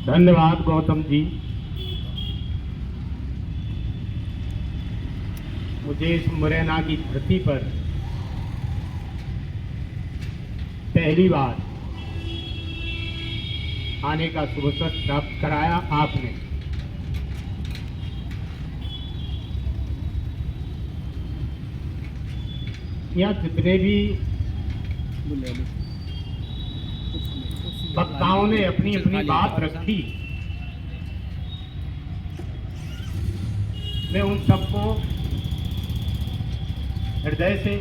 धन्यवाद गौतम जी। मुझे इस मुरैना की धरती पर पहली बार आने का शुभ अवसर प्राप्त कराया आपने। यहाँ जितने भी वक्ताओं ने अपनी अपनी बात रखी, मैं उन सबको हृदय से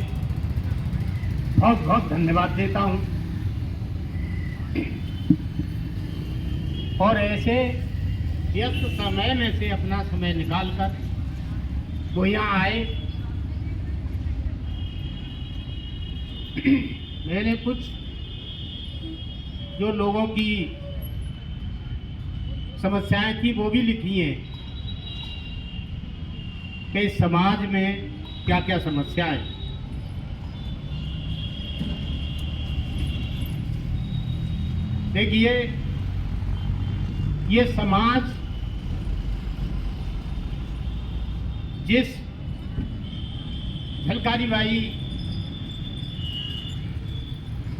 बहुत बहुत धन्यवाद देता हूं। और ऐसे व्यस्त समय में से अपना समय निकालकर वो यहाँ आए। मैंने कुछ जो लोगों की समस्याएं थी वो भी लिखी हैं कि समाज में क्या क्या समस्याएं। देखिए, ये समाज जिस झलकारी बाई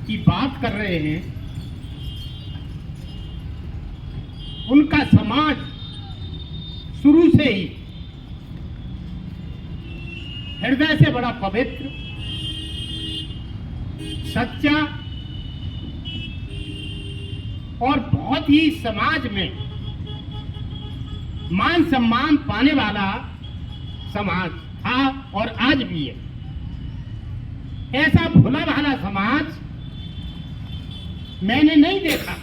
की बात कर रहे हैं, उनका समाज शुरू से ही हृदय से बड़ा पवित्र, सच्चा और बहुत ही समाज में मान सम्मान पाने वाला समाज था और आज भी है। ऐसा भोला भाला समाज मैंने नहीं देखा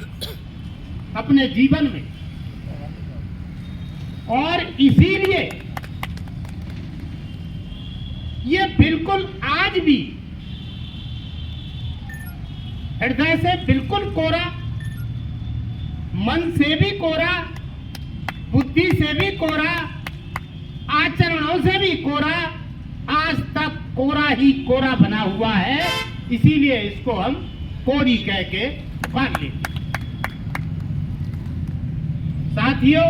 अपने जीवन में, और इसीलिए ये बिल्कुल आज भी हृदय से बिल्कुल कोरा, मन से भी कोरा, बुद्धि से भी कोरा, आचरणों से भी कोरा, आज तक कोरा ही कोरा बना हुआ है। इसीलिए इसको हम कोरी कह के बांध लेते। साथियों,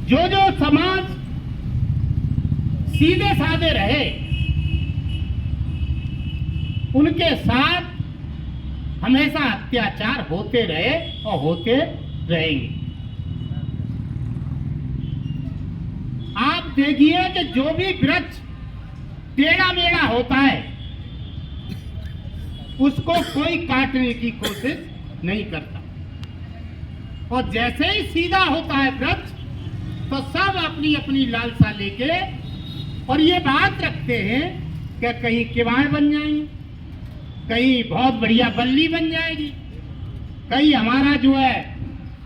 जो समाज सीधे साधे रहे, उनके साथ हमेशा अत्याचार होते रहे और होते रहेंगे। आप देखिए कि जो भी वृक्ष टेढ़ा मेढ़ा होता है उसको कोई काटने की कोशिश नहीं करता, और जैसे ही सीधा होता है वृक्ष तो सब अपनी अपनी लालसा लेके और ये बात रखते हैं कि कहीं किवाड़ बन जाएंगे, कहीं बहुत बढ़िया बल्ली बन जाएगी, कहीं हमारा जो है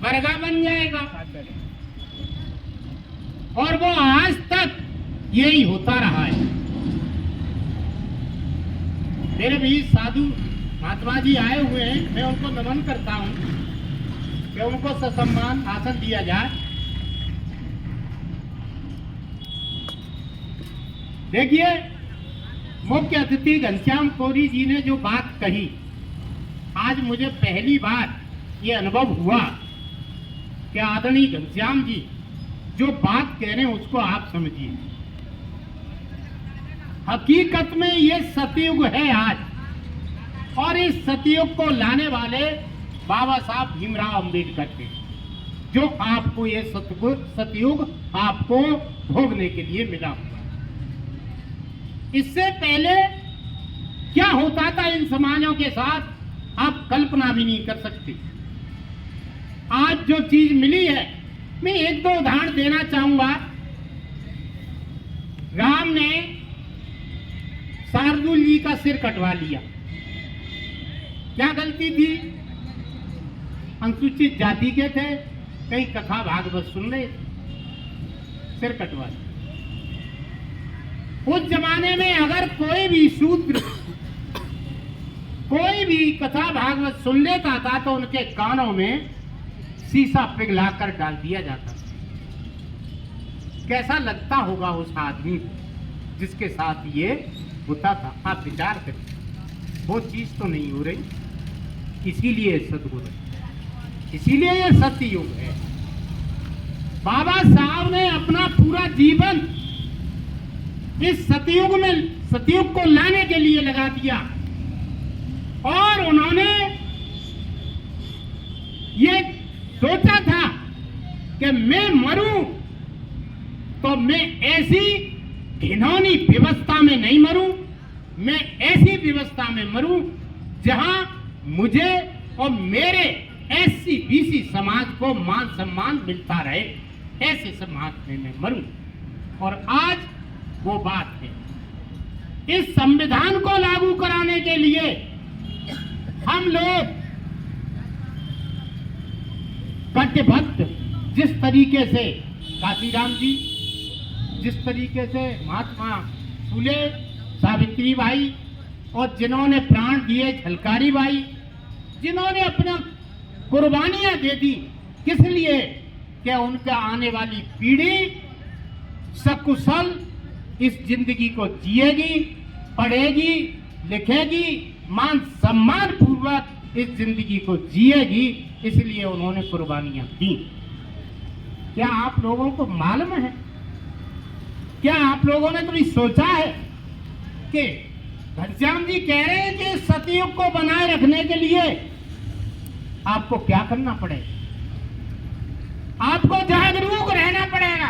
बरगा बन जाएगा। और वो आज तक यही होता रहा है। मेरे भी साधु महात्मा जी आए हुए हैं, मैं उनको नमन करता हूं कि उनको ससम्मान आसन दिया जाए। देखिए, मुख्य अतिथि घनश्याम कोरी जी ने जो बात कही, आज मुझे पहली बार ये अनुभव हुआ कि आदरणीय घनश्याम जी जो बात कह रहे हैं उसको आप समझिए। हकीकत में ये सतयुग है आज, और इस सतयुग को लाने वाले बाबा साहब भीमराव अंबेडकर थे, जो आपको ये सतयुग आपको भोगने के लिए मिला हुआ। इससे पहले क्या होता था इन समाजों के साथ, आप कल्पना भी नहीं कर सकते। आज जो चीज मिली है, मैं एक दो उदाहरण देना चाहूंगा। राम ने शार्दुल जी का सिर कटवा लिया, क्या गलती थी? अनुसूचित जाति के थे, कई कथा भागवत सुन रहे, सिर कटवा लिया। उस जमाने में अगर कोई भी शूद्र कोई भी कथा भागवत सुन लेता था तो उनके कानों में शीशा पिघलाकर डाल दिया जाता था। कैसा लगता होगा उस आदमी जिसके साथ ये होता था? आप विचार करिए, वो चीज तो नहीं हो रही। इसीलिए सदगुरु है, इसीलिए ये सतयुग है। बाबा साहब ने अपना पूरा जीवन इस सतयुग को लाने के लिए लगा दिया और उन्होंने ये सोचा था कि मैं मरूं तो मैं ऐसी घिनौनी व्यवस्था में नहीं मरूं, मैं ऐसी व्यवस्था में मरूं जहां मुझे और मेरे एससी बीसी समाज को मान सम्मान मिलता रहे, ऐसे समाज में मैं मरूं। और आज वो बात है। इस संविधान को लागू कराने के लिए हम लोग कटिबद्ध, जिस तरीके से काशीराम जी, जिस तरीके से महात्मा फूले, सावित्री बाई और जिन्होंने प्राण दिए झलकारी बाई, जिन्होंने अपना कुर्बानियां दे दी, किस लिए? कि उनका आने वाली पीढ़ी सकुशल इस जिंदगी को जिएगी, पढ़ेगी, लिखेगी, मान सम्मान पूर्वक इस जिंदगी को जिएगी, इसलिए उन्होंने कुर्बानियां दी। क्या आप लोगों को मालूम है, क्या आप लोगों ने कभी सोचा है कि घनश्याम जी कह रहे हैं कि सतयुग को बनाए रखने के लिए आपको क्या करना पड़ेगा? आपको जागरूक रहना पड़ेगा।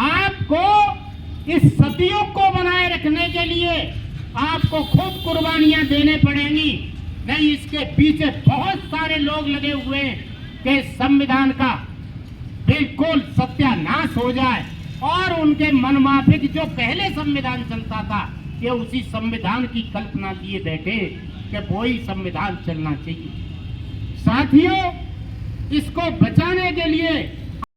आपको इस सतयुग को बनाए रखने के लिए आपको खुद कुर्बानियां देने पड़ेंगी। नहीं, इसके पीछे बहुत सारे लोग लगे हुए हैं कि संविधान का बिल्कुल सत्यानाश हो जाए और उनके मनमाफिक जो पहले संविधान चलता था, ये उसी संविधान की कल्पना किए बैठे कि वही संविधान चलना चाहिए। साथियों, इसको बचाने के लिए